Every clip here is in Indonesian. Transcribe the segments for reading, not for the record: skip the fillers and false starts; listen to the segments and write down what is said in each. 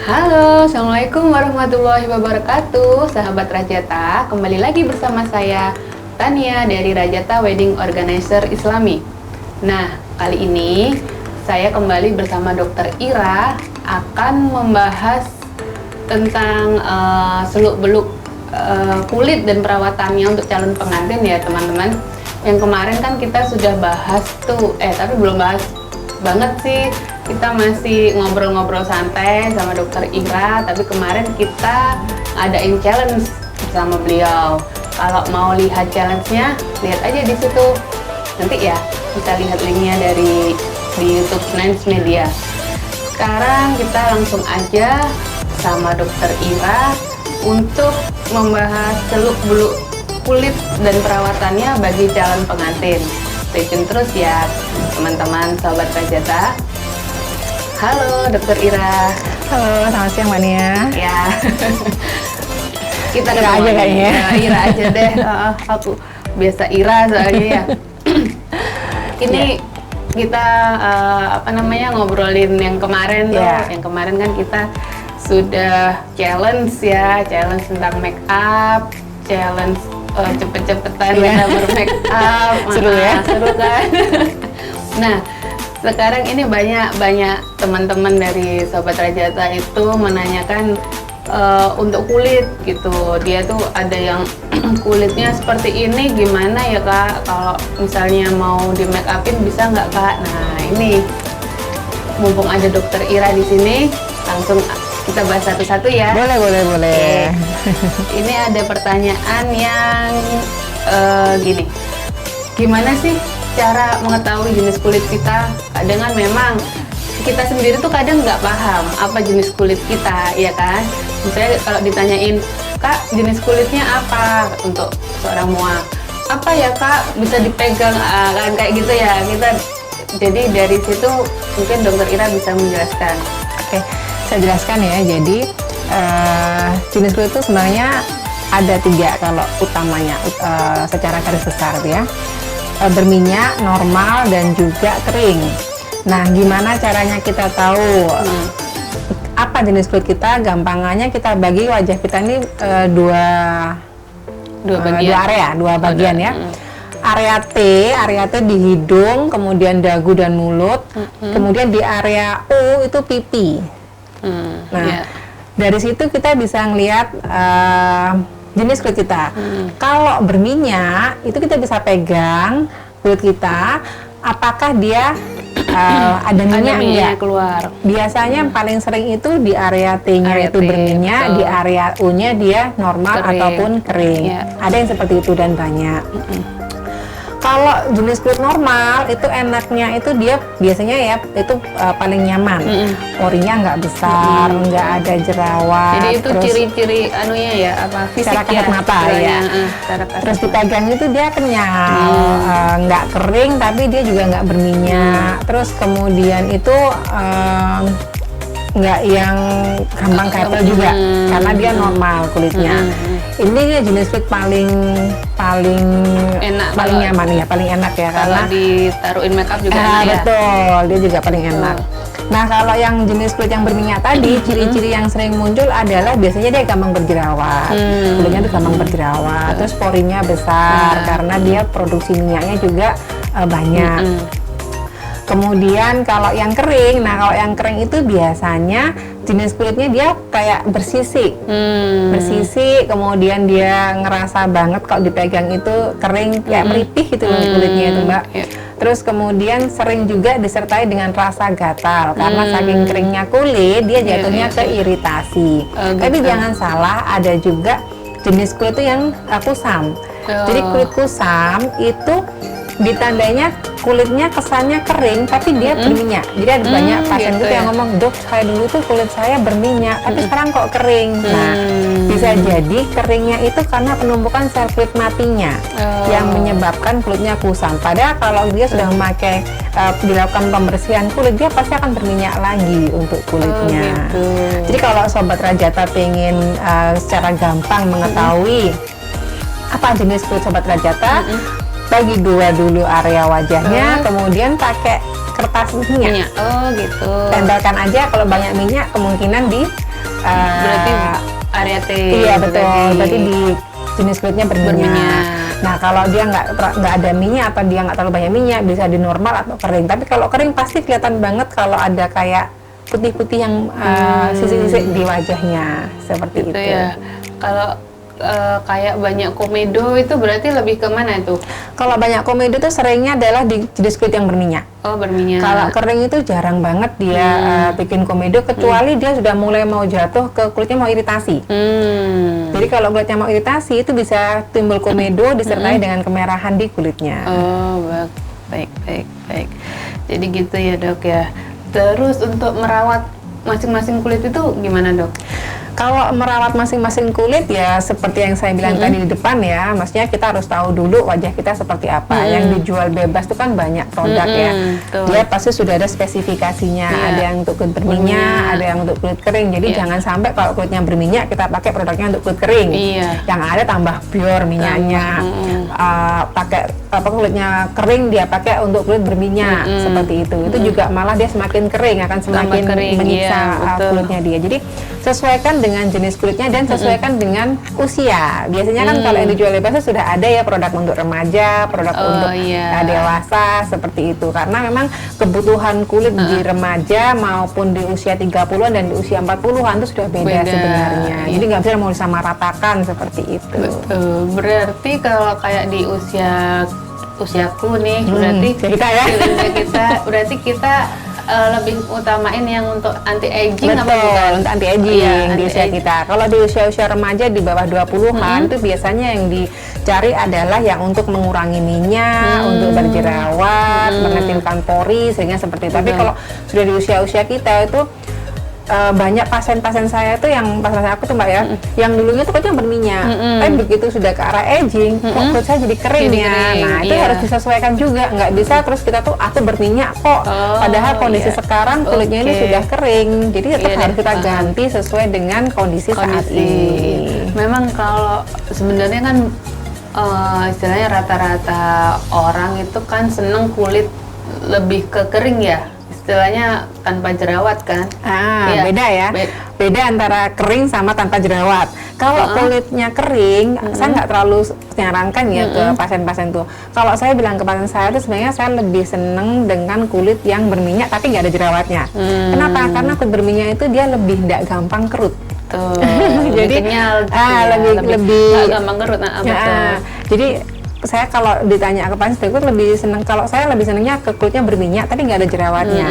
Halo, Assalamualaikum warahmatullahi wabarakatuh. Sahabat Rajata, kembali lagi bersama saya Tania dari Rajata Wedding Organizer Islami. Nah, kali ini saya kembali bersama Dr. Ira akan membahas tentang seluk-beluk kulit dan perawatannya untuk calon pengantin ya teman-teman. Yang kemarin kan kita sudah bahas tuh, tapi belum bahas banget sih. Kita masih ngobrol-ngobrol santai sama Dokter Ira, tapi kemarin kita adain challenge sama beliau. Kalau mau lihat challenge-nya, lihat aja di situ. Nanti ya bisa lihat linknya di YouTube Nance Media. Sekarang kita langsung aja sama Dokter Ira untuk membahas seluk-beluk kulit dan perawatannya bagi calon pengantin. Stay tune terus ya teman-teman sahabat Rajata. Halo Dokter Ira. Halo, selamat siang Mbak Nia. Ya. Kita Ira aja kayaknya. Ya, Ira aja deh. Aku biasa Ira soalnya ya. Ini kita ngobrolin yang kemarin tuh. Yang kemarin kan kita sudah challenge tentang make up, challenge cepet-cepetan kita bermake up. Seru ya? Seru kan? Nah, sekarang ini banyak teman-teman dari Sobat Rajata itu menanyakan untuk kulit gitu. Dia tuh ada yang kulitnya seperti ini, gimana ya Kak? Kalau misalnya mau di make upin bisa nggak Kak? Nah ini mumpung ada Dokter Ira di sini, langsung kita bahas satu-satu ya. Boleh. Ini ada pertanyaan yang gini, gimana sih cara mengetahui jenis kulit kita? Kadang kan memang kita sendiri tuh kadang nggak paham apa jenis kulit kita, ya kan? Misalnya kalau ditanyain, Kak jenis kulitnya apa untuk seorang muak? Apa ya Kak, bisa dipegang kan kayak gitu ya kita. Jadi dari situ mungkin Dokter Ira bisa menjelaskan. Oke, saya jelaskan ya. Jadi jenis kulit itu sebenarnya ada 3 kalau utamanya secara garis besar ya. Berminyak, normal, dan juga kering. Nah, gimana caranya kita tahu apa jenis kulit kita? Gampangannya kita bagi wajah kita ini dua bagian ya. Area T di hidung, kemudian dagu dan mulut, kemudian di area U itu pipi. Dari situ kita bisa ngelihat jenis kulit kita. Kalau berminyak itu kita bisa pegang kulit kita, apakah dia ada minyak keluar. Biasanya paling sering itu di area T-nya itu berminyak, betul. Di area U-nya dia normal kering. Ataupun kering. Ada yang seperti itu dan banyak. Kalau jenis kulit normal itu enaknya itu dia biasanya ya itu paling nyaman. Porinya nggak besar, nggak ada jerawat. Jadi itu ciri-ciri anunya ya apa? Secara kasat mata ya. Terus dipegang itu dia kenyal, nggak kering tapi dia juga nggak berminyak. Terus kemudian itu nggak yang gampang gatal juga karena dia normal kulitnya. Ini jenis kulit paling enak, paling nyaman ya, paling enak ya kalau karena ditaruhin makeup juga enak ya. Betul, dia juga paling enak. Nah, kalau yang jenis kulit yang berminyak tadi, ciri-ciri yang sering muncul adalah biasanya dia gampang berjerawat. Kulitnya tuh gampang berjerawat, terus porinya besar karena dia produksi minyaknya juga banyak. Kemudian kalau yang kering, kalau yang kering itu biasanya jenis kulitnya dia kayak bersisik, kemudian dia ngerasa banget kalau dipegang itu kering, kayak meripih gitu loh kulitnya itu Mbak. Terus kemudian sering juga disertai dengan rasa gatal, karena saking keringnya kulit dia jatuhnya ke iritasi. Tapi jangan salah, ada juga jenis kulit itu yang kusam. Jadi kulit kusam itu ditandainya kulitnya kesannya kering tapi dia berminyak. Jadi ada banyak pasien gitu yang ngomong, Dok saya dulu tuh kulit saya berminyak tapi sekarang kok kering. Nah bisa jadi keringnya itu karena penumpukan sel kulit matinya yang menyebabkan kulitnya kusam. Padahal kalau dia sudah memakai dilakukan pembersihan kulit, dia pasti akan berminyak lagi untuk kulitnya. Jadi kalau Sobat Rajata pengen secara gampang mengetahui apa jenis kulit Sobat Rajata, bagi 2 dulu area wajahnya, kemudian pakai kertas minyak. Oh gitu. Tempelkan aja, kalau banyak minyak kemungkinan di Berarti area T. Iya betul. Berarti di jenis kulitnya berminyak. Nah kalau dia nggak ada minyak atau dia nggak terlalu banyak minyak, bisa di normal atau kering. Tapi kalau kering pasti kelihatan banget kalau ada kayak putih-putih yang sisi-sisi di wajahnya seperti itu. Ya. Kalau kayak banyak komedo itu berarti lebih ke mana itu? Kalau banyak komedo itu seringnya adalah di jenis kulit yang berminyak. Oh berminyak. Kalau kering itu jarang banget dia bikin komedo, kecuali dia sudah mulai mau jatuh ke kulitnya mau iritasi. Jadi kalau kulitnya mau iritasi itu bisa timbul komedo disertai dengan kemerahan di kulitnya. Oh baik. Jadi gitu ya dok ya. Terus untuk merawat masing-masing kulit itu gimana dok? Kalau merawat masing-masing kulit ya seperti yang saya bilang tadi di depan ya, maksudnya kita harus tahu dulu wajah kita seperti apa. Yang dijual bebas itu kan banyak produk ya. Dia pasti sudah ada spesifikasinya. Ada yang untuk kulit berminyak, ada yang untuk kulit kering. Jadi jangan sampai kalau kulitnya berminyak kita pakai produknya untuk kulit kering. Yang ada tambah pure minyaknya. Pakai kulitnya kering dia pakai untuk kulit berminyak seperti itu. Itu juga malah dia semakin kering, akan semakin menyiksa kulitnya dia. Jadi sesuaikan dengan jenis kulitnya dan sesuaikan dengan usia. Biasanya kan kalau yang dijual bebas sudah ada ya produk untuk remaja, produk untuk dewasa seperti itu. Karena memang kebutuhan kulit di remaja maupun di usia 30-an dan di usia 40-an itu sudah beda sebenarnya. Jadi nggak bisa mau disamaratakan seperti itu. Betul. Berarti kalau kayak di usiaku nih berarti berarti kita lebih utamain yang untuk anti aging apa bukan? Untuk anti aging di usia kita. Kalau di usia remaja di bawah 20-an itu biasanya yang dicari adalah yang untuk mengurangi minyak, untuk berjerawat, mengecilkan pori sehingga seperti itu. Tapi kalau sudah di usia kita itu banyak pasien-pasien saya itu yang pasien aku tuh mbak ya, yang dulunya tuh kulitnya berminyak, tapi begitu sudah ke arah aging, kok kulit saya jadi kering ya. Nah itu harus disesuaikan juga, nggak bisa terus kita tuh aku berminyak kok, padahal kondisi sekarang kulitnya ini sudah kering, jadi tetap harus kita ganti sesuai dengan kondisi saat ini. Memang kalau sebenarnya kan istilahnya rata-rata orang itu kan seneng kulit lebih ke kering ya. Istilahnya tanpa jerawat kan? Beda ya. Beda antara kering sama tanpa jerawat. Kalau kulitnya kering, saya nggak terlalu menyarankan ya ke pasien-pasien tuh. Kalau saya bilang ke pasien saya itu sebenarnya saya lebih seneng dengan kulit yang berminyak tapi nggak ada jerawatnya. Kenapa? Karena kulit berminyak itu dia lebih nggak gampang kerut. Jadi kenyal, lebih gampang kerut. Jadi saya kalau ditanya ke pasien itu lebih seneng, kalau saya lebih senengnya ke kulitnya berminyak tapi nggak ada jerawatnya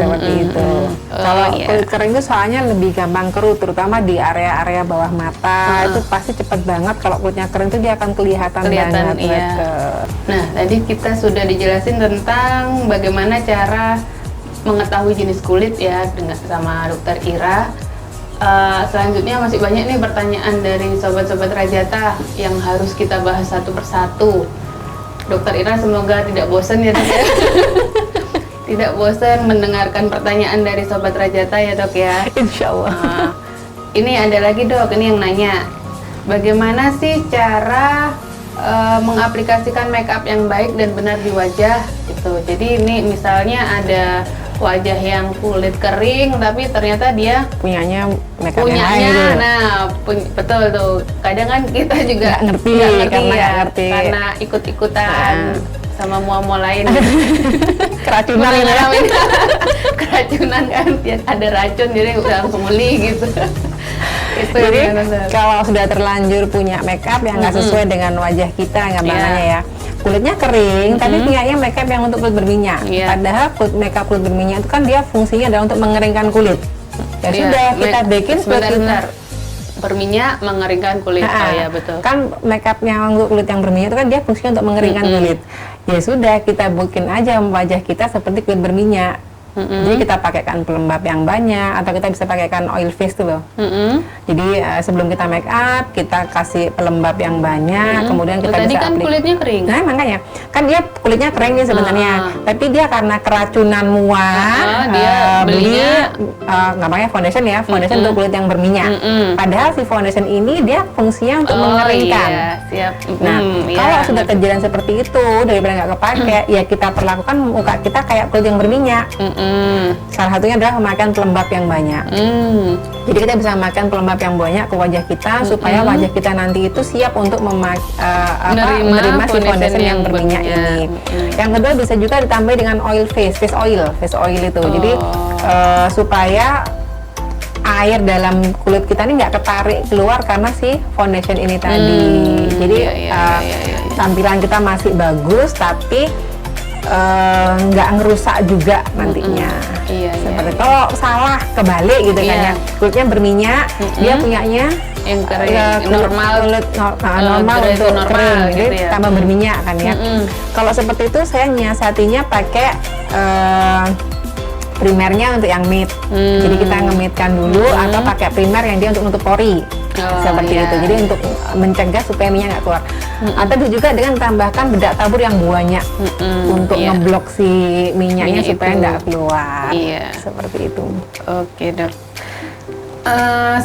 seperti itu. Kalau kulit kering itu soalnya lebih gampang kerut, terutama di area-area bawah mata itu pasti cepet banget. Kalau kulitnya kering itu dia akan kelihatan banget. Nah tadi kita sudah dijelasin tentang bagaimana cara mengetahui jenis kulit ya dengan sama dokter Ira. Selanjutnya masih banyak nih pertanyaan dari sobat-sobat Rajata yang harus kita bahas satu persatu. Dokter Ira semoga tidak bosan ya dok ya. Tidak bosan mendengarkan pertanyaan dari sobat Rajata ya dok ya. Insya Allah. Ini ada lagi dok, ini yang nanya, bagaimana sih cara mengaplikasikan make up yang baik dan benar di wajah gitu. Jadi ini misalnya ada wajah yang kulit kering tapi ternyata dia punyanya make up yang lain. Betul tuh. Kadang kan kita juga nggak ngerti karena ikut-ikutan sama mua-mua lain. Keracunan ini. Keracunan kan, ada racun jadi langsung beli gitu. Jadi kalau sudah terlanjur punya make up yang nggak sesuai dengan wajah kita, gambarannya ya, kulitnya kering tapi punyanya make up yang untuk kulit berminyak. Padahal make up kulit berminyak itu kan dia fungsinya adalah untuk mengeringkan kulit. Ya sudah kita bikin sebentar. Berminyak mengeringkan kulit. Ya betul. Kan make up yang untuk kulit yang berminyak itu kan dia fungsinya untuk mengeringkan kulit. Ya sudah kita bikin aja wajah kita seperti kulit berminyak. Jadi kita pakaikan pelembab yang banyak, atau kita bisa pakaikan oil face tuh loh. Jadi sebelum kita make up, kita kasih pelembab yang banyak, kemudian kita tadi bisa kan kulitnya kering. Nah makanya, kan dia kulitnya kering nih sebenarnya, tapi dia karena keracunan mua, dia belinya nggak pakai foundation ya, foundation untuk kulit yang berminyak. Padahal si foundation ini dia fungsinya untuk mengeringkan. Nah kalau sudah kejadian seperti itu, daripada nggak kepake, ya kita perlakukan muka kita kayak kulit yang berminyak. Salah satunya adalah memakan pelembab yang banyak. Jadi kita bisa makan pelembab yang banyak ke wajah kita supaya wajah kita nanti itu siap untuk menerima si foundation yang berminyak ini. Yang kedua bisa juga ditambah dengan oil face oil itu. Jadi supaya air dalam kulit kita ini nggak ketarik keluar karena si foundation ini tadi. Jadi tampilan kita masih bagus tapi nggak ngerusak juga nantinya. Seperti kalau salah kebalik gitu kan ya, kulitnya berminyak, dia punyanya yang kering, normal untuk normal, kering, gitu jadi ya. tambah berminyak kan ya. Kalau seperti itu saya nyiasatinya pakai primernya untuk yang matte. Jadi kita nge-matte-kan dulu atau pakai primer yang dia untuk nutup pori. Seperti itu. Jadi untuk mencegah supaya minyak nggak keluar. Atau juga dengan tambahkan bedak tabur yang banyak untuk ngeblok si minyaknya supaya nggak keluar. Seperti itu. Oke, Dok.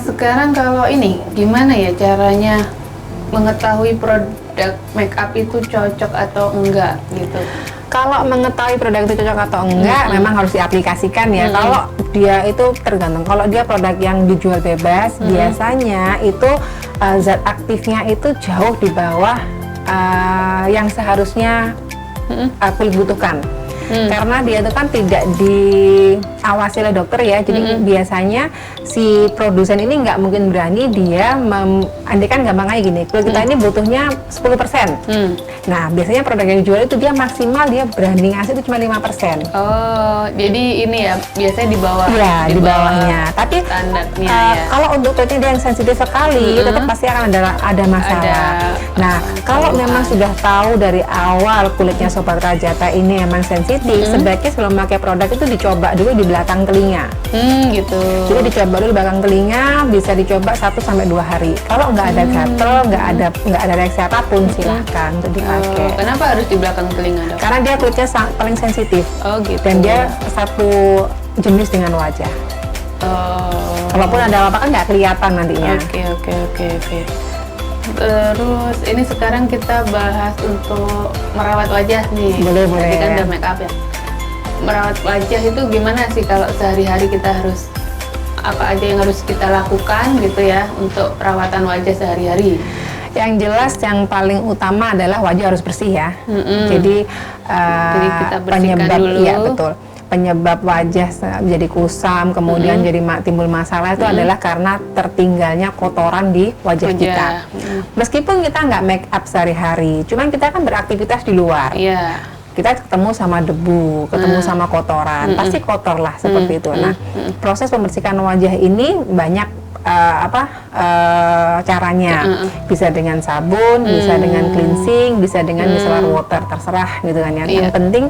Sekarang kalau ini gimana ya caranya mengetahui produk make up itu cocok atau enggak gitu? Kalau mengetahui produk itu cocok atau enggak, memang harus diaplikasikan ya. Kalau dia itu tergantung. Kalau dia produk yang dijual bebas, biasanya itu zat aktifnya itu jauh di bawah yang seharusnya kulit butuhkan. Karena dia itu kan tidak diawasi oleh dokter ya, jadi biasanya si produsen ini nggak mungkin berani dia andai kan gampangnya gini, kulit kita ini butuhnya 10%. Nah biasanya produk yang dijual itu dia maksimal dia berani ngasih itu cuma 5%. Oh, jadi ini ya biasanya di bawah. Iya, di bawahnya. Tapi standarnya ya. Kalau untuk kulitnya dia yang sensitif sekali, tetap pasti akan ada masalah. Nah, kalau memang sudah tahu dari awal kulitnya Sobat Rajata ini emang sensitif, sebaiknya sebelum pakai produk itu dicoba dulu di belakang telinga. Gitu. Jadi dicoba dulu di belakang telinga, bisa dicoba 1-2 hari. Kalau nggak ada gatel, nggak ada reaksi apapun, silahkan untuk dipakai. Kenapa harus di belakang telinga, Dok? Karena dia kulitnya paling sensitif. Oh gitu. Dan dia satu jenis dengan wajah. Kalaupun ada apa-apa kan nggak kelihatan nantinya. Oke. Terus ini sekarang kita bahas untuk merawat wajah nih. Boleh. Tadi kan udah make up ya. Merawat wajah itu gimana sih kalau sehari-hari kita harus apa aja yang harus kita lakukan gitu ya untuk perawatan wajah sehari-hari? Yang jelas yang paling utama adalah wajah harus bersih ya. Jadi kita bersihkan dulu. Ya betul. Penyebab wajah jadi kusam, kemudian jadi timbul masalah itu adalah karena tertinggalnya kotoran di wajah kita. Meskipun kita nggak make up sehari-hari, cuman kita kan beraktivitas di luar. Kita ketemu sama debu, ketemu sama kotoran, pasti kotor lah seperti itu. Nah, proses pembersihan wajah ini banyak caranya. Bisa dengan sabun, bisa dengan cleansing, bisa dengan micellar water, terserah gitu kan ya. Yang penting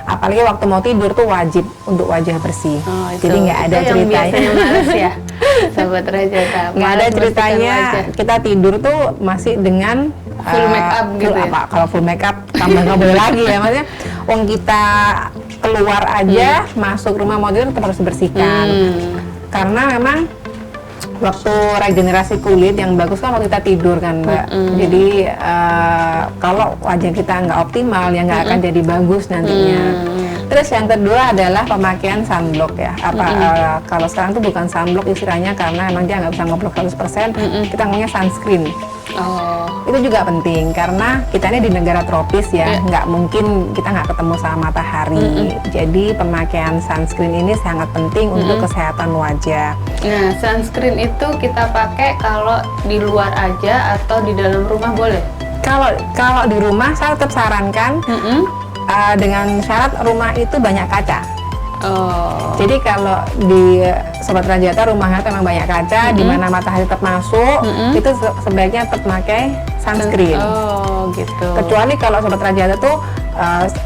apalagi waktu mau tidur tuh wajib untuk wajah bersih. Jadi nggak ada ceritanya. Ya, Sobat Rajata. Nggak ada ceritanya kita tidur tuh masih dengan full make up gitu ya? Kalau full make up tambah nggak boleh lagi ya, maksudnya wong kita keluar aja masuk rumah mau tidur tetap harus dibersihkan. Karena memang waktu regenerasi kulit yang bagus kan waktu kita tidur kan Mbak. Jadi kalau wajah kita nggak optimal ya nggak akan jadi bagus nantinya. Terus yang kedua adalah pemakaian sunblock ya. Kalau sekarang tuh bukan sunblock istilahnya karena emang dia nggak bisa ngeblok 100%, kita ngomongnya sunscreen. Itu juga penting karena kita ini di negara tropis ya, nggak mungkin kita nggak ketemu sama matahari. Jadi pemakaian sunscreen ini sangat penting untuk kesehatan wajah. Nah, sunscreen itu kita pakai kalau di luar aja atau di dalam rumah boleh? Kalau di rumah saya tetap sarankan dengan syarat rumah itu banyak kaca. Jadi kalau di Sobat Rajata rumahnya memang banyak kaca, di mana matahari tetap masuk, itu sebaiknya tetap pakai sunscreen. Gitu. Kecuali kalau Sobat Rajata tuh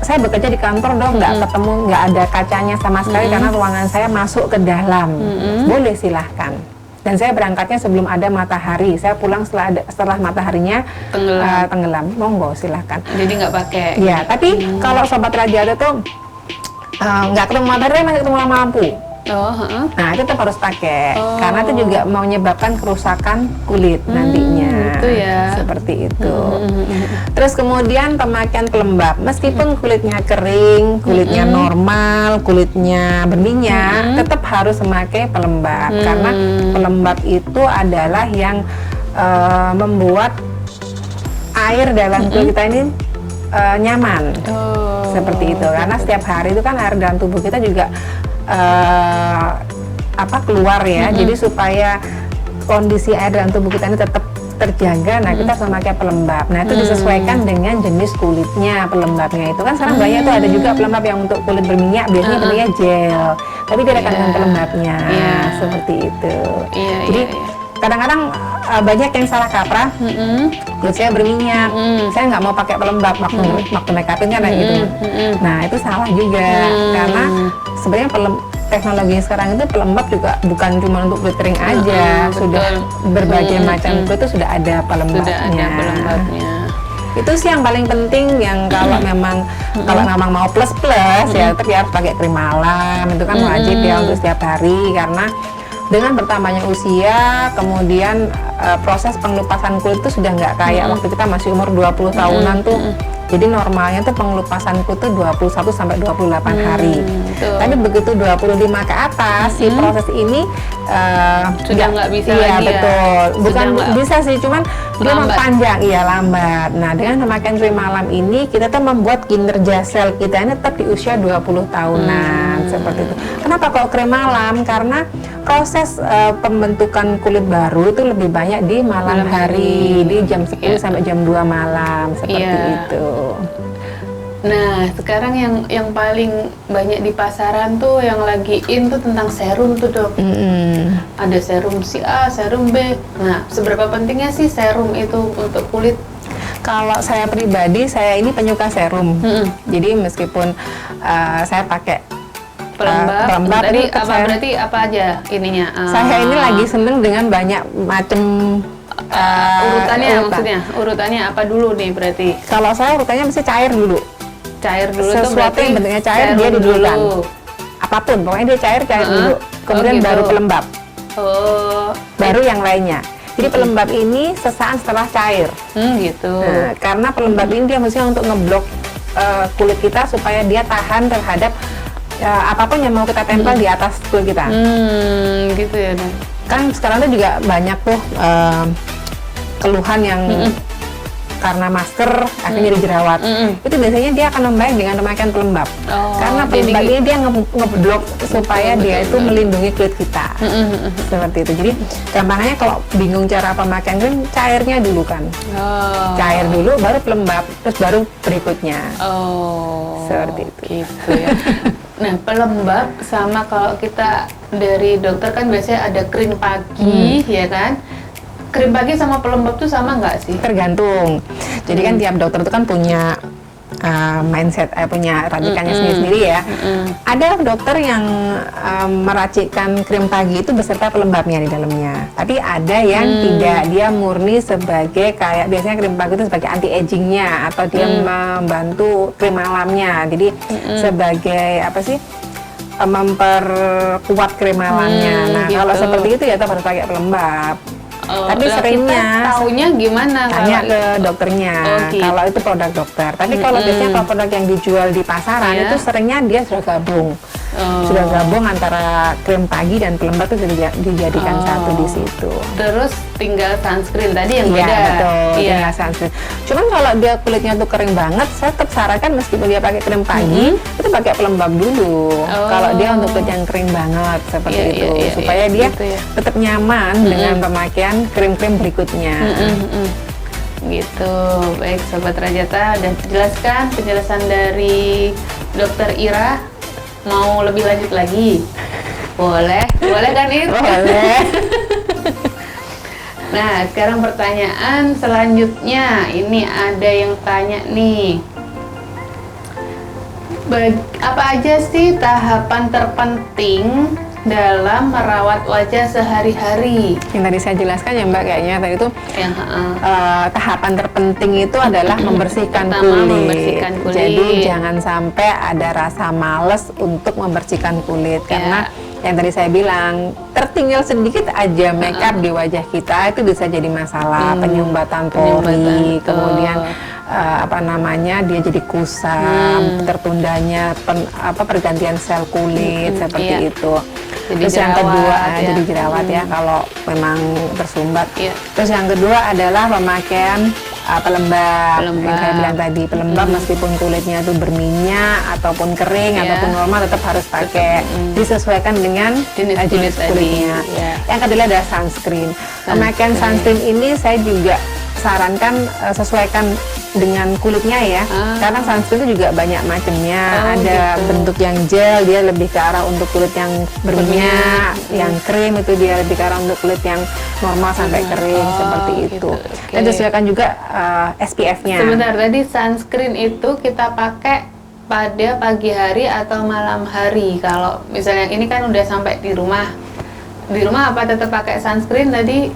saya bekerja di kantor dong, nggak ada kacanya sama sekali karena ruangan saya masuk ke dalam. Boleh silahkan. Dan saya berangkatnya sebelum ada matahari, saya pulang setelah mataharinya tenggelam. Monggo silahkan. Jadi nggak pakai. Ya, tapi kalau Sobat Rajata tuh nggak ketemu matahari masih ketemu lampu. Oh, heeh. Nah, itu tetap harus pakai Oh. karena itu juga mau menyebabkan kerusakan kulit nantinya. gitu ya. Seperti itu. Terus kemudian pemakaian pelembab, meskipun kulitnya kering, kulitnya normal, kulitnya berminyak, tetap harus memakai pelembab karena pelembab itu adalah yang membuat air dalam kulit kita ini nyaman. Oh. Seperti itu karena setiap hari itu kan air dalam tubuh kita juga keluar ya, jadi supaya kondisi air dalam tubuh kita ini tetap terjaga, nah kita harus memakai pelembab. Nah itu disesuaikan dengan jenis kulitnya pelembabnya itu kan sekarang banyak tuh ada juga pelembab yang untuk kulit berminyak, biasanya bentuknya gel, tapi dia ada kandungan pelembabnya, seperti itu. Jadi kadang-kadang banyak yang salah kaprah, kulit saya berminyak, saya nggak mau pakai pelembab waktu make upin kan kayak gitu. Nah itu salah juga karena sebenarnya teknologi sekarang itu pelembab juga bukan cuma untuk kulit kering aja, sudah berbagai macam kulit itu sudah ada pelembabnya. Itu sih yang paling penting, yang kalau memang mau plus ya tetap ya harus pakai krim malam, itu kan wajib ya untuk setiap hari karena dengan bertambahnya usia, kemudian proses pengelupasan kulit itu sudah nggak kayak waktu kita masih umur 20 tahunan tuh. Jadi normalnya tuh pengelupasan kulit tuh 21 sampai 28 hari. Tapi begitu 25 ke atas, si proses ini sudah nggak bisa iya, lagi betul. ya. Bukan bisa sih, cuman dia mempanjang, lambat. Nah, dengan pemakaian krim malam ini kita tuh membuat kinerja sel kita ini tetap di usia 20 tahunan, seperti itu. Kenapa kok krim malam? Karena proses pembentukan kulit baru itu lebih banyak di malam hari, di jam 10 sampai jam 2 malam, seperti itu. Nah, sekarang yang paling banyak di pasaran tuh yang lagi in tuh tentang serum tuh, Dok. Ada serum si A, serum B. Nah, seberapa pentingnya sih serum itu untuk kulit? Kalau saya pribadi, saya ini penyuka serum. Jadi meskipun saya pakai pelembab tadi itu berarti apa aja ininya? Saya ini lagi seneng dengan banyak macam maksudnya urutannya apa dulu nih berarti? Kalau saya urutannya mesti cair dulu. Cair dulu itu sesuatu yang bentuknya cair dia didulukan. Apapun, pokoknya dia cair dulu. Kemudian baru pelembab. Baru yang lainnya. Jadi pelembab ini sesaat setelah cair. Gitu. Nah, karena pelembab ini dia mestinya untuk ngeblok kulit kita supaya dia tahan terhadap apapun yang mau kita tempel di atas kulit kita. Gitu ya, Dan. Kan sekarang tuh juga banyak tuh keluhan yang karena masker akhirnya jadi jerawat. Itu biasanya dia akan membaik dengan pemakaian pelembab. Karena pelembab ini dia ngeblok supaya dia itu melindungi kulit kita. Seperti itu. Jadi gampangnya kalau bingung cara pemakaian krim, cairnya dulu kan. Cair dulu, baru pelembab, terus baru berikutnya. Seperti itu. Gitu ya. Nah, pelembab sama kalau kita dari dokter kan biasanya ada krim pagi, ya kan? Krim pagi sama pelembab tuh sama nggak sih? Tergantung. Jadi kan tiap dokter itu kan punya mindset, punya racikannya sendiri-sendiri ya. Ada dokter yang meracikkan krim pagi itu beserta pelembabnya di dalamnya. Tapi ada yang tidak, dia murni sebagai kayak biasanya krim pagi itu sebagai anti agingnya atau dia membantu krim malamnya. Jadi sebagai apa sih? Memperkuat krim malamnya. Nah, gitu. Kalau seperti itu ya tetap harus pakai pelembab. Tapi seringnya taunya gimana? Tanya ke dokternya. Kalau itu produk dokter. Tapi kalau biasanya kalau produk yang dijual di pasaran itu seringnya dia sudah gabung. Sudah gabung antara krim pagi dan pelembab itu dijadikan satu di situ. Terus tinggal sunscreen tadi yang beda. Iya, betul. Tinggal sunscreen. Cuman kalau dia kulitnya tuh kering banget, saya tetap sarankan meskipun dia pakai krim pagi, itu pakai pelembab dulu. Kalau dia untuk kulit yang kering banget seperti itu, supaya dia tetap nyaman dengan pemakaian krim-krim berikutnya. Gitu. Baik, Sobat Rajata, dan jelaskan penjelasan dari Dokter Ira. Mau lebih lanjut lagi? Boleh kan, Ir? Boleh. Nah, sekarang pertanyaan selanjutnya. Ini ada yang tanya nih. Apa aja sih tahapan terpenting dalam merawat wajah sehari-hari? Yang tadi saya jelaskan ya Mbak, kayaknya tadi itu tahapan terpenting itu adalah membersihkan kulit. Jadi jangan sampai ada rasa males untuk membersihkan kulit karena yang tadi saya bilang, tertinggal sedikit aja make up di wajah kita itu bisa jadi masalah. Penyumbatan pori, kemudian dia jadi kusam, tertundanya pergantian sel kulit seperti itu. Jadi Terus yang kedua jadi ya. jerawat ya kalau memang tersumbat. Terus yang kedua adalah pemakaian pelembab. Yang saya bilang tadi, pelembab meskipun kulitnya itu berminyak ataupun kering ataupun normal tetap harus pakai, disesuaikan dengan jenis kulitnya. Yang kedua adalah sunscreen. Pemakaian sunscreen ini saya juga sarankan sesuaikan dengan kulitnya ya, karena sunscreen itu juga banyak macamnya. Ada bentuk yang gel, dia lebih ke arah untuk kulit yang berminyak, yang krim itu dia lebih ke arah untuk kulit yang normal sampai kering seperti itu. Dan sesuaikan juga SPF-nya. Sebentar, tadi sunscreen itu kita pakai pada pagi hari atau malam hari. Kalau misalnya ini kan udah sampai di rumah apa tetap pakai sunscreen tadi?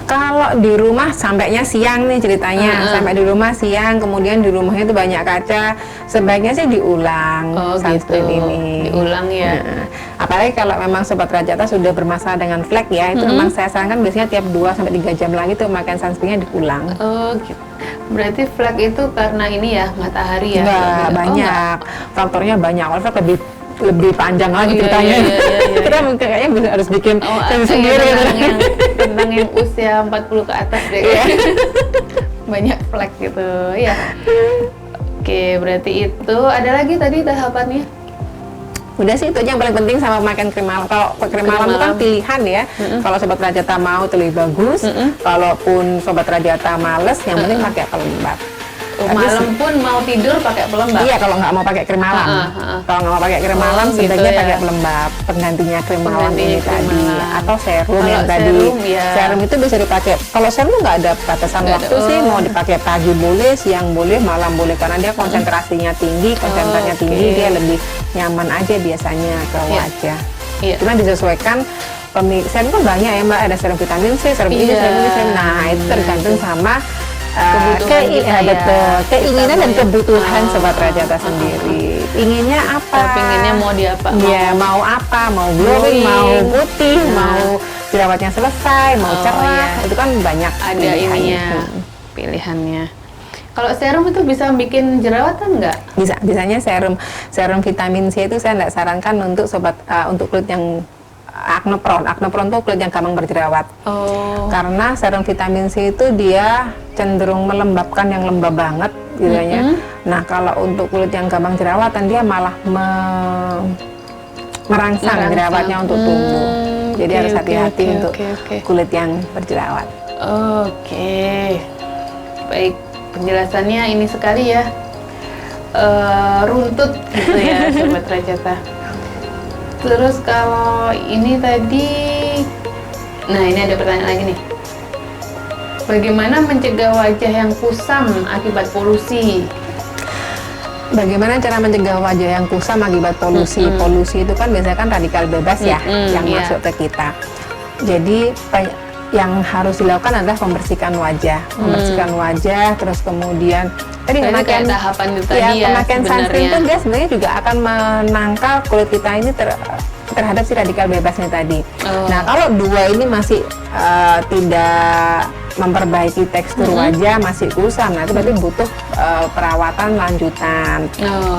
Kalau di rumah sampainya siang nih ceritanya, sampai di rumah siang, kemudian di rumahnya itu banyak kaca, sebaiknya sih diulang sunscreen ini. Diulang ya. Apalagi kalau memang Sobat Rajata sudah bermasalah dengan flek ya, itu memang saya sarankan biasanya tiap 2-3 jam lagi tuh pemakaian sunscreennya diulang. Oh gitu. Berarti flek itu karena ini ya, matahari ya? Enggak, banyak. Faktornya banyak. Kalau flek lebih panjang lagi ceritanya. Kita mungkin kayaknya harus bikin sendiri tentang yang usia 40 ke atas deh. Banyak flek gitu ya. Oke, berarti itu ada lagi tadi tahapannya? Udah sih itu aja yang paling penting sama pemakaian krim malam. Kalau krim malam itu kan pilihan ya. Kalau Sobat Rajata mau itu lebih bagus. Kalaupun Sobat Rajata males, yang penting pakai pelembab. Malam pun mau tidur pakai pelembab? Iya, kalau nggak mau pakai krim malam. Kalau nggak mau pakai krim malam, sebaiknya pakai pelembab. Penggantinya krim malam ini tadi. Atau serum yang tadi. Serum itu bisa dipakai. Kalau serum nggak ada batasan waktu sih. Mau dipakai pagi boleh, siang boleh, malam boleh. Karena dia konsentrasinya tinggi, konsentrasinya tinggi, dia lebih nyaman aja biasanya ke wajah. Cuma disesuaikan. Serum kan banyak ya Mbak. Ada serum vitamin C, serum ini, serum ini, serum. Nah, itu tergantung sama keinginan dan kebutuhan Sobat Rajata sendiri. Inginnya apa? Pinginnya mau diapa? Ya, mau apa? Mau glowing, mau putih, mau jerawatnya selesai, mau cerah. Itu kan banyak ada ininya, pilihannya. Kalau serum itu bisa bikin jerawatan nggak? Bisanya serum vitamin C itu saya nggak sarankan untuk untuk kulit yang acne prone tuh kulit yang gampang berjerawat. Karena serum vitamin C itu dia cenderung melembabkan yang lembab banget gitu ya. Nah, kalau untuk kulit yang gampang jerawatan dia malah merangsang jerawatnya untuk tumbuh. Jadi harus hati-hati untuk kulit yang berjerawat. Baik, penjelasannya ini sekali ya. Runtut gitu ya Sobat Rajata. Terus kalau ini tadi, nah ini ada pertanyaan lagi nih. Bagaimana mencegah wajah yang kusam akibat polusi? Bagaimana cara mencegah wajah yang kusam akibat polusi? Polusi itu kan biasanya kan radikal bebas ya, yang masuk ke kita. Jadi yang harus dilakukan adalah membersihkan wajah, terus kemudian pemakaian tahapan itu tadi ya, pemakaian sunscreen itu dia sebenarnya juga akan menangkal kulit kita ini terhadap si radikal bebasnya tadi. Nah, kalau dua ini masih tidak memperbaiki tekstur wajah, masih kusam, nah itu berarti butuh perawatan lanjutan.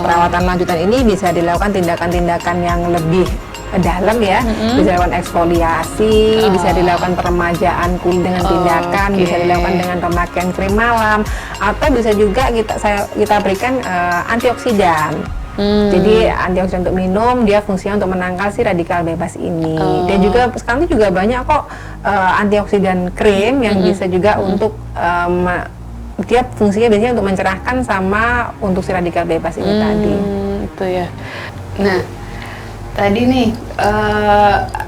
Perawatan lanjutan ini bisa dilakukan tindakan-tindakan yang lebih dalam ya, bisa dilakukan eksfoliasi, bisa dilakukan peremajaan kulit dengan tindakan, bisa dilakukan dengan pemakaian krim malam, atau bisa juga kita berikan antioksidan. Jadi antioksidan untuk minum, dia fungsinya untuk menangkal si radikal bebas ini. Dan juga sekarang juga banyak kok antioksidan krim yang bisa juga untuk dia fungsinya biasanya untuk mencerahkan sama untuk si radikal bebas ini tadi. Itu ya. Nah, tadi nih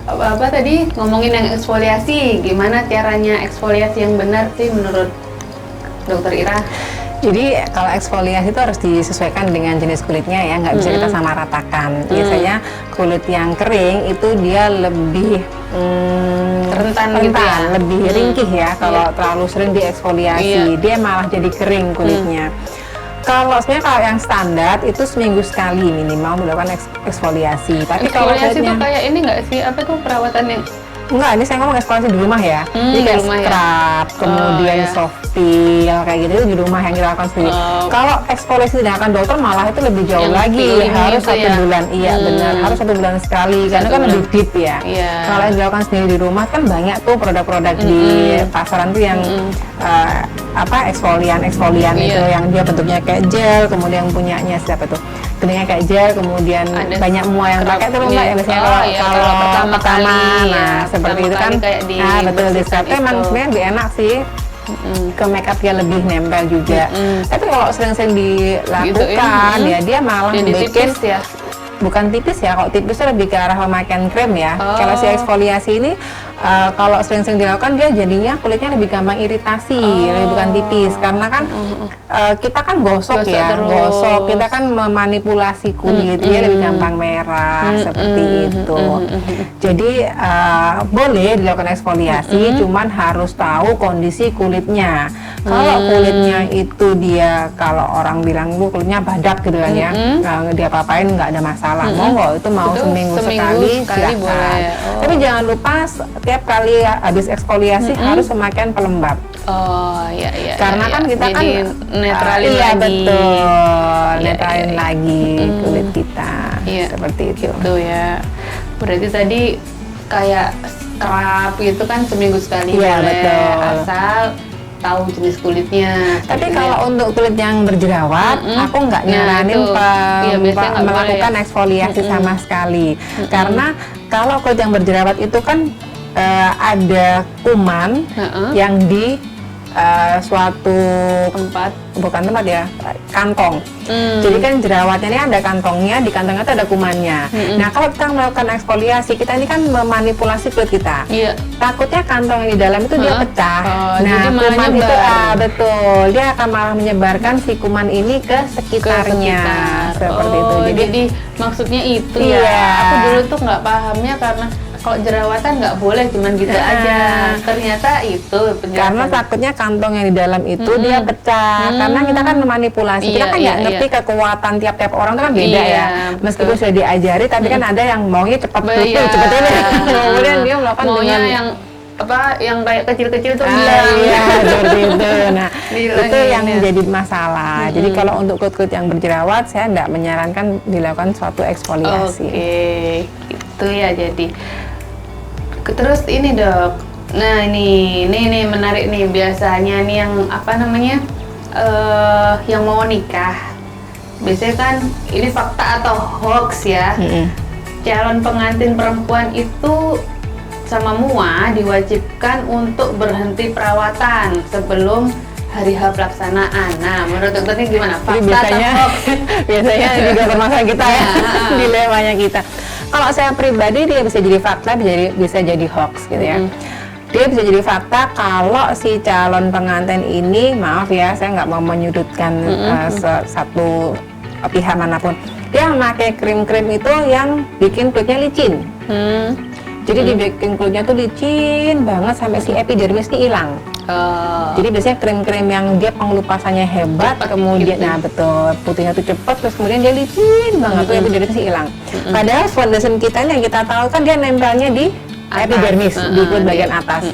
apa tadi ngomongin yang eksfoliasi, gimana caranya eksfoliasi yang benar sih menurut Dokter Ira? Jadi kalau eksfoliasi itu harus disesuaikan dengan jenis kulitnya ya, nggak bisa kita samaratakan. Biasanya kulit yang kering itu dia lebih rentan gitu ya? Lebih ringkih ya. Kalau terlalu sering dieksfoliasi, dia malah jadi kering kulitnya. Kalau sebenarnya kalau yang standar itu seminggu sekali minimal melakukan eksfoliasi. Tapi kalau Eksfoliasi kulitnya tuh kayak ini nggak sih, apa tuh perawatan yang enggak, ini saya ngomong eksfoliasi di rumah ya. Jadi di kayak rumah ya? scrub, kemudian ya. soft peel kayak gitu itu di rumah yang kita lakukan sendiri. Kalau eksfoliasi tindakan dokter malah itu lebih jauh Yang lagi, peeling harus itu 1 ya? bulan. Iya benar, harus 1 bulan sekali karena kan bulan. lebih deep ya. Iya. Kalau yang dilakukan sendiri di rumah kan banyak tuh produk-produk di pasaran tuh yang eksfolian Iya. itu yang dia bentuknya kayak gel, kemudian punyanya siapa tuh? Bentuknya kayak gel, kemudian Ada banyak semua yang pakai tuh Mbak, ya biasanya iya, kalau pertama kali, nah ya, seperti pertama itu kan. kali kayak Nah betul, di dibersihkan scrub emang itu. sebenarnya lebih enak sih. Ke make up dia lebih nempel juga. Tapi kalau sering-sering dilakukan Gitu, ya dia malah jadi bikin tipis ya. bukan tipis ya, kalau tipis itu lebih ke arah pemakaian krim ya. Kalau si eksfoliasi ini kalau sering-sering dilakukan dia jadinya kulitnya lebih gampang iritasi, lebih bukan tipis karena kan kita kan gosok ya, terus. gosok, kita kan memanipulasi kulit dia lebih gampang merah seperti itu. Jadi boleh dilakukan eksfoliasi, cuman harus tahu kondisi kulitnya. Kalau kulitnya itu dia kalau orang bilang bu kulitnya badak gitu kan ya, dia apa-apain nggak ada masalah. Monggo itu mau Itu seminggu seminggu sekali sekali silakan. boleh. Tapi jangan lupa tiap kali habis eksfoliasi harus pemakaian pelembab. Oh iya iya. Karena iya, kan iya. kita Jadi kan netralin iya lagi. betul, Iya, netralin iya. lagi kulit kita. Iya. Seperti itu. Gitu ya. Berarti tadi kayak scrub gitu kan seminggu sekali Iya, boleh, betul. asal tahu jenis kulitnya. Tapi gitu kalau ya. untuk kulit yang berjerawat, aku nggak Nah, nyaranin itu. Iya, biasanya nggak melakukan boleh ya. eksfoliasi sama sekali. Karena kalau kulit yang berjerawat itu kan ada kuman yang di suatu bukan tempat ya, kantong. Jadi kan jerawatnya ini ada kantongnya, di kantongnya itu ada kumannya. Nah kalau kita melakukan eksfoliasi, kita ini kan memanipulasi kulit kita. Iya. Takutnya kantong yang di dalam itu dia pecah. jadi Nah malah kuman itu nyebar. betul, dia akan malah menyebarkan si kuman ini ke sekitarnya. Seperti itu. Jadi maksudnya itu Iya. ya. Aku dulu tuh nggak pahamnya karena kalau jerawatan nggak boleh cuman gitu aja. Ternyata itu karena penjelasan. takutnya kantong yang di dalam itu dia pecah. Karena kita kan memanipulasi, kita Iya, kan nggak iya, ngerti kekuatan tiap-tiap orang itu kan beda Iya, ya. Meskipun sudah diajari, tapi kan ada yang maunya cepat Iya. cepet ini. Kemudian dia melakukan maunya dengan yang yang kayak kecil-kecil tuh iya seperti itu. Nah Bilangin itu yang ya. menjadi masalah. Jadi kalau untuk kulit-kulit yang berjerawat, saya tidak menyarankan dilakukan suatu eksfoliasi. Oke, itu ya jadi. Terus ini dok, nah ini menarik nih, biasanya nih yang apa namanya, yang mau nikah, biasanya kan ini fakta atau hoax ya, calon pengantin perempuan itu sama MUA diwajibkan untuk berhenti perawatan sebelum hari H pelaksanaan. Nah, menurut dokter ini gimana? Jadi Fakta biasanya, atau hoax? biasanya juga permasalahan kita ya, dilemanya kita. Kalau saya pribadi dia bisa jadi fakta, bisa jadi hoax gitu ya. Dia bisa jadi fakta kalau si calon pengantin ini, maaf ya, saya nggak mau menyudutkan satu pihak manapun. Dia memakai krim-krim itu yang bikin kulitnya licin. Jadi dibikin kulitnya tuh licin banget sampai si epidermis ini hilang. Jadi biasanya krim-krim yang dia pengelupasannya hebat, Cepet kemudian gitu. nah betul putihnya tuh cepet, terus kemudian dia licin banget tuh epidermis hilang. Padahal foundation kita ini yang kita tahu kan dia nempelnya di epidermis, di kulit bagian atas.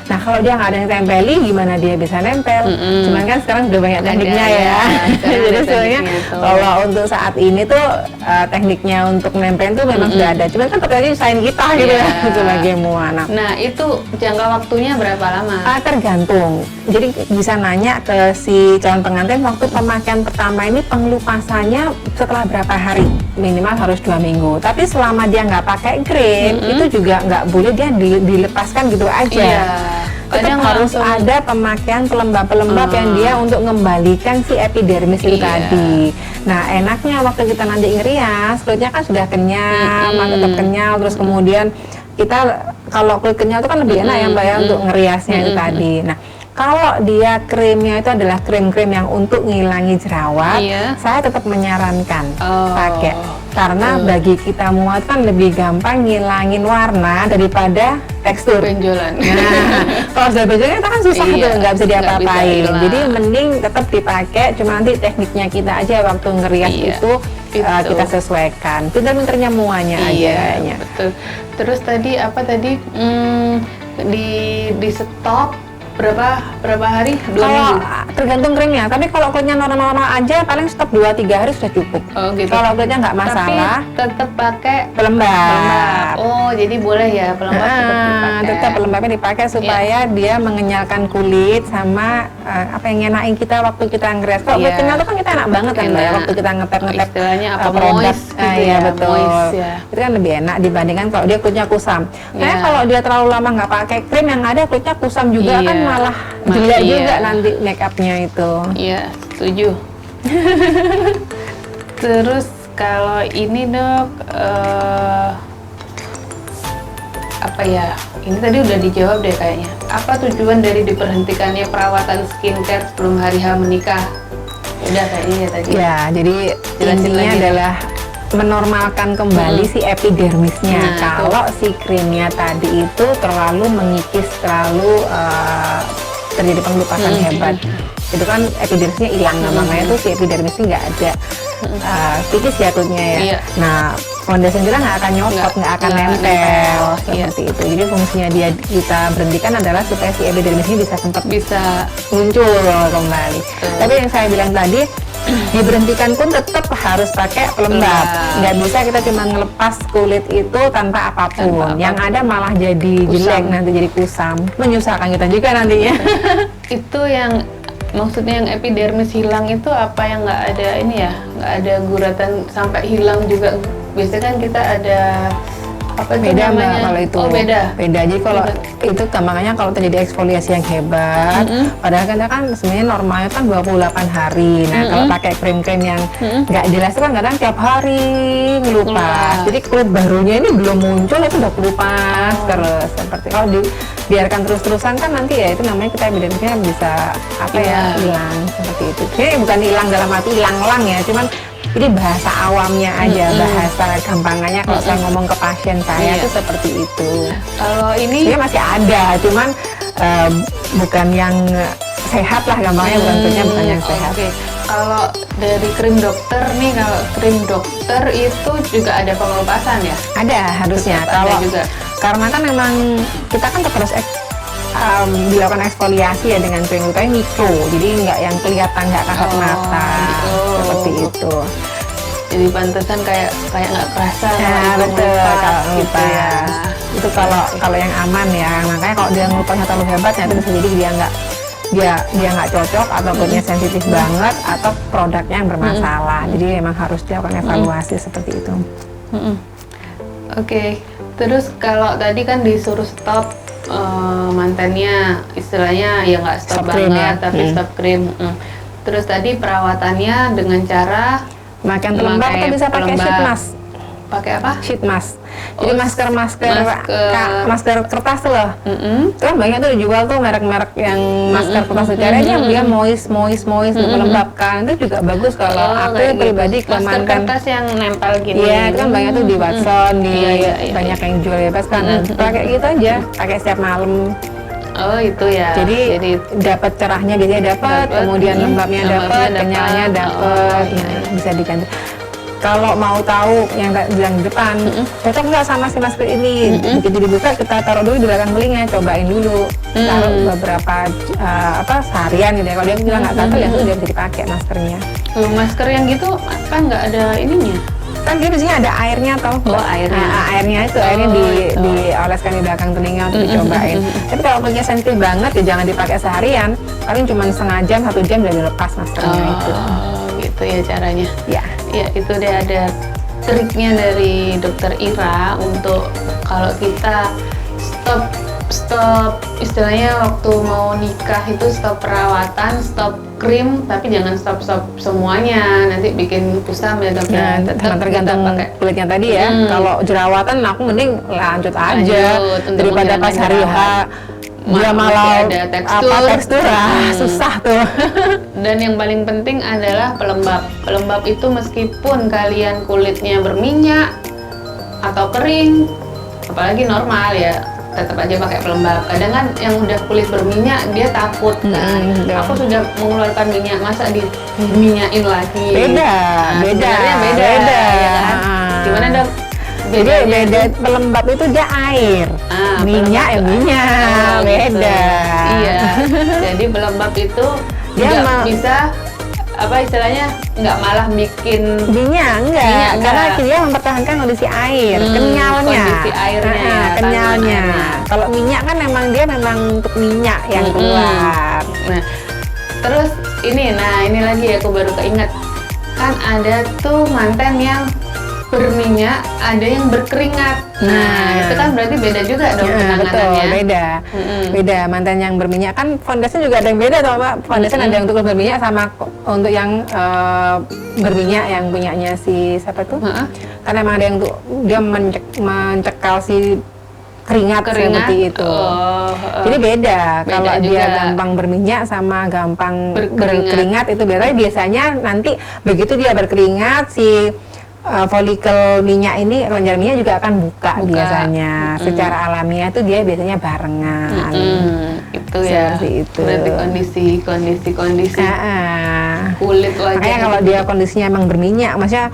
Nah kalau dia nggak ada yang tempeli, gimana dia bisa nempel? Cuman kan sekarang udah banyak tekniknya ya. Jadi sebenarnya kalau untuk saat ini tuh tekniknya untuk nempel tuh memang sudah ada. Cuman kan terjadi usahain kita gitu ya sebagai MUA. Nah itu jangka waktunya berapa lama? Tergantung. Jadi bisa nanya ke si calon pengantin waktu pemakaian pertama ini pengelupasannya setelah berapa hari? Minimal harus 2 minggu. Tapi selama dia nggak pakai krim, itu juga nggak boleh dia dilepaskan gitu aja. Iya. Tetap harus ada pemakaian pelembab-pelembab yang dia untuk mengembalikan si epidermis itu tadi. Nah enaknya waktu kita nanti ngerias, kulitnya kan sudah kenyal, tetap kenyal, terus kemudian kita kalau kulit kenyal itu kan lebih enak ya mbak ya untuk ngeriasnya itu tadi. Nah Kalau dia krimnya itu adalah krim-krim yang untuk ngilangi jerawat, Iya. saya tetap menyarankan Oh. pakai. Karena bagi kita muat kan lebih gampang ngilangin warna daripada tekstur. Benjolan. Nah, kalau sudah benjolan itu kan susah Iya, tuh, nggak bisa nggak bisa diapa-apain. hilang. Jadi mending tetap dipakai, cuma nanti tekniknya kita aja waktu ngerias Iya, itu itu. kita sesuaikan. Pinter-pinternya muanya aja Iya, kayaknya. betul. Terus tadi apa tadi? Di stop berapa hari? 2 Kalau minggu. tergantung krimnya, tapi kalau kulitnya normal-normal aja paling stop 2-3 hari sudah cukup. Oh gitu. Kalau kulitnya nggak masalah, Tapi tetap pakai pelembab. Oh, jadi boleh ya pelembab tetap dipakai. Tetap pelembabnya dipakai supaya dia mengenyalkan kulit sama apa yang ngenakin kita waktu kita ngerias. Kalau Iya. kulit kenyal tuh kan kita enak banget kan Mbak, ya, Enak. waktu kita ngetep-ngetep Istilahnya apa, produk. moist gitu Iya ya, betul. moist ya. Itu kan lebih enak dibandingkan kalau dia kulitnya kusam. Karena Iya. kalau dia terlalu lama nggak pakai krim, yang ada kulitnya kusam juga Iya. kan malah jelek Iya. juga nanti make upnya itu. Iya, setuju. Terus kalau ini Dok, apa ya? Ini tadi udah dijawab deh kayaknya. Apa tujuan dari diberhentikannya perawatan skincare sebelum hari H menikah? Udah kayaknya ya tadi. Ya, jadi Jelasin intinya lagi. adalah menormalkan kembali si epidermisnya. Nah, Kalau si krimnya tadi itu terlalu mengikis, terlalu terjadi pengelupasan hebat, itu kan epidermisnya hilang. Nah, makanya tuh si epidermisnya nggak ada, tipis ya kulitnya ya. Iya. Nah, foundation kita nggak akan nyopot, nggak akan nggak nempel nempel, iya. seperti itu. Jadi fungsinya dia kita berhentikan adalah supaya si epidermisnya bisa sempat Bisa muncul kembali. Tapi yang saya bilang tadi, diberhentikan pun tetap harus pakai pelembab. Pelembab. Nggak bisa kita cuma ngelepas kulit itu tanpa apapun. Tanpa apapun. Yang ada malah jadi jelek, nanti jadi kusam, menyusahkan kita juga nantinya. itu yang maksudnya yang epidermis hilang itu apa yang nggak ada ini ya, nggak ada guratan sampai hilang juga. Biasanya kan kita ada apa itu Beda Mbak namanya? kalau itu. Oh beda. Jadi kalau Beda. itu gampangnya kalau terjadi eksfoliasi yang hebat, padahal kita kan sebenarnya normalnya kan 28 hari. Nah, kalau pakai krim-krim yang nggak jelas itu kan kadang tiap hari ngelupas. Ngelupas. Jadi kulit barunya ini belum muncul itu udah kelupas terus. Seperti kalau dibiarkan terus-terusan kan nanti ya itu namanya kita epidermisnya bisa apa ya, hilang seperti itu. Jadi bukan hilang dalam arti hilang-hilang ya, cuman ini bahasa awamnya aja, bahasa gampangannya kalau saya ngomong ke pasien saya Iya. itu seperti itu. Kalau ini Dia masih ada, cuman bukan yang sehat lah gampangnya, bentuknya bukan yang sehat. Oke. Kalau dari krim dokter nih, kalau krim dokter itu juga ada pengelupasan ya? Ada harusnya. Tetap ada Kalau juga. karena kan memang kita kan tetap harus dilakukan eksfoliasi ya dengan krim tapi mikro, jadi nggak yang kelihatan, nggak kasat Oh, mata gitu. seperti itu. Jadi pantesan kayak nggak kerasa Ya kalau itu betul, ngelupas kalau gitu ngelupas ya. itu kalau yang aman ya. Makanya kalau dia ngelupasnya terlalu hebat, ya itu bisa jadi dia nggak cocok atau kulitnya sensitif banget atau produknya yang bermasalah. Jadi memang harus dilakukan evaluasi seperti itu. Oke. Terus kalau tadi kan disuruh stop mantannya, istilahnya ya nggak stop, Stop krim banget, ya. tapi stop krim. Terus tadi perawatannya dengan cara Makan pelembab memakai atau bisa pakai sheet pelembab. mask. Pakai apa? Sheet mask. Jadi Oh, masker masker. kertas tuh loh. Itu kan banyak tuh dijual tuh merek-merek yang masker kertas sekarang yang dia moist melembabkan. Itu juga bagus kalau aku kayak pribadi gitu. Masker kemarin kan. kertas yang nempel gini. Iya, itu kan banyak tuh di Watson, di Iya, banyak yang jual bebas kan. Nah, pakai gitu aja, pakai setiap malam. Oh itu ya. Jadi dapat cerahnya biasanya dapat, kemudian lembabnya dapat, kenyalnya dapat, Oh, iya. bisa diganti. Kalau mau tahu yang bilang di depan, cocok nggak sama si masker ini? Begitu dibuka, kita taruh dulu di belakang telinganya, cobain dulu, taruh beberapa seharian gitu ya. Kalau dia bilang nggak cocok, ya sudah bisa dipakai maskernya. Kalau masker yang gitu kan nggak ada ininya. Kan dia biasanya ada airnya toh. Oh, airnya. Airnya itu airnya dioleskan di belakang telinga untuk dicobain. Tapi kalau kulitnya sensitif banget ya jangan dipakai seharian. Paling cuma setengah jam, 1 jam udah dilepas maskernya itu. Oh, gitu ya caranya. Ya. Ya itu dia ada triknya dari Dokter Ira untuk kalau kita stop istilahnya waktu mau nikah itu stop perawatan, stop krim, tapi jangan stop semuanya, nanti bikin kusam ya Dok. Nah, Tetap tergantung kita pakai. kulitnya tadi ya. Kalau jerawatan aku mending lanjut aja Lanjut, untuk daripada pas menghilangkan hari H jerawat. dia malah ada tekstur, tekstur susah tuh. Dan yang paling penting adalah pelembab. Pelembab itu meskipun kalian kulitnya berminyak atau kering, apalagi normal ya, tetap aja pakai pelembab. Kadang kan yang udah kulit berminyak dia takut kan, aku sudah mengeluarkan minyak, masa diminyakin lagi. Beda. Sebenarnya beda. Ya kan? Gimana dok? Jadi beda, pelembab itu dia air, minyak ya minyak, beda. Iya, jadi pelembab itu dia bisa apa istilahnya, nggak malah bikin minyak, enggak, karena dia mempertahankan kondisi air, kenyalnya, kondisi airnya, kenyalnya. Kalau minyak kan memang dia untuk minyak yang keluar. Nah, terus ini lagi aku baru keinget, kan ada tuh manten yang berminyak, ada yang berkeringat. Nah, itu kan berarti beda juga dong penanganannya. Betul, beda. Mantan yang berminyak kan foundation juga ada yang beda toh, Pak. Foundation ada yang untuk berminyak sama untuk yang berminyak yang punyanya si siapa tuh? Karena emang ada yang untuk dia mencekal si keringat seperti itu. Jadi beda kalau dia gampang berminyak sama gampang berkeringat itu beda. Biasanya nanti begitu dia berkeringat si folikel minyak ini, kelenjar minyak juga akan buka. Biasanya secara alamiah itu dia biasanya barengan. Itu ya, itu. Berarti kondisi kulit wajah. Makanya kalau dia kondisinya emang berminyak, maksudnya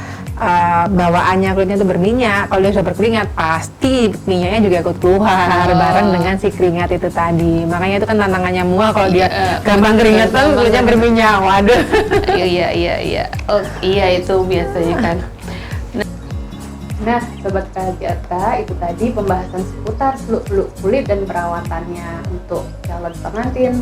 bawaannya kulitnya itu berminyak, kalau dia sudah berkeringat pasti minyaknya juga ikut keluar bareng dengan si keringat itu tadi. Makanya itu kan tantangannya mual kalau dia gampang keringatan kulitnya berminyak. Waduh. Iya. Oh iya, itu biasanya kan. Nah, Sobat Rajata, itu tadi pembahasan seputar seluk-beluk kulit dan perawatannya untuk calon pengantin.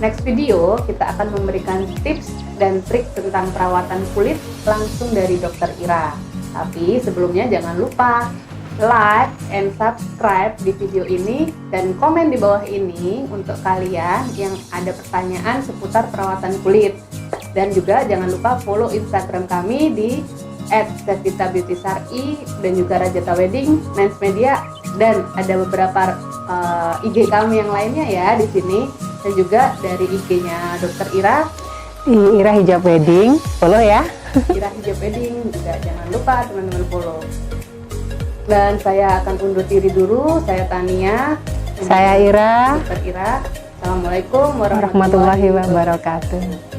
Next video, kita akan memberikan tips dan trik tentang perawatan kulit langsung dari Dokter Ira. Tapi sebelumnya jangan lupa like and subscribe di video ini dan komen di bawah ini untuk kalian yang ada pertanyaan seputar perawatan kulit. Dan juga jangan lupa follow Instagram kami di @sevita_beauty_sari dan juga Rajata Wedding, Men's Media, dan ada beberapa IG kami yang lainnya ya di sini, dan juga dari IG-nya Dokter Ira, Ira Hijab Wedding, follow ya. Ira Hijab Wedding juga jangan lupa teman-teman follow. Dan saya akan undur diri dulu, saya Tania, saya Ira, Dokter Ira. Assalamualaikum warahmatullahi wabarakatuh.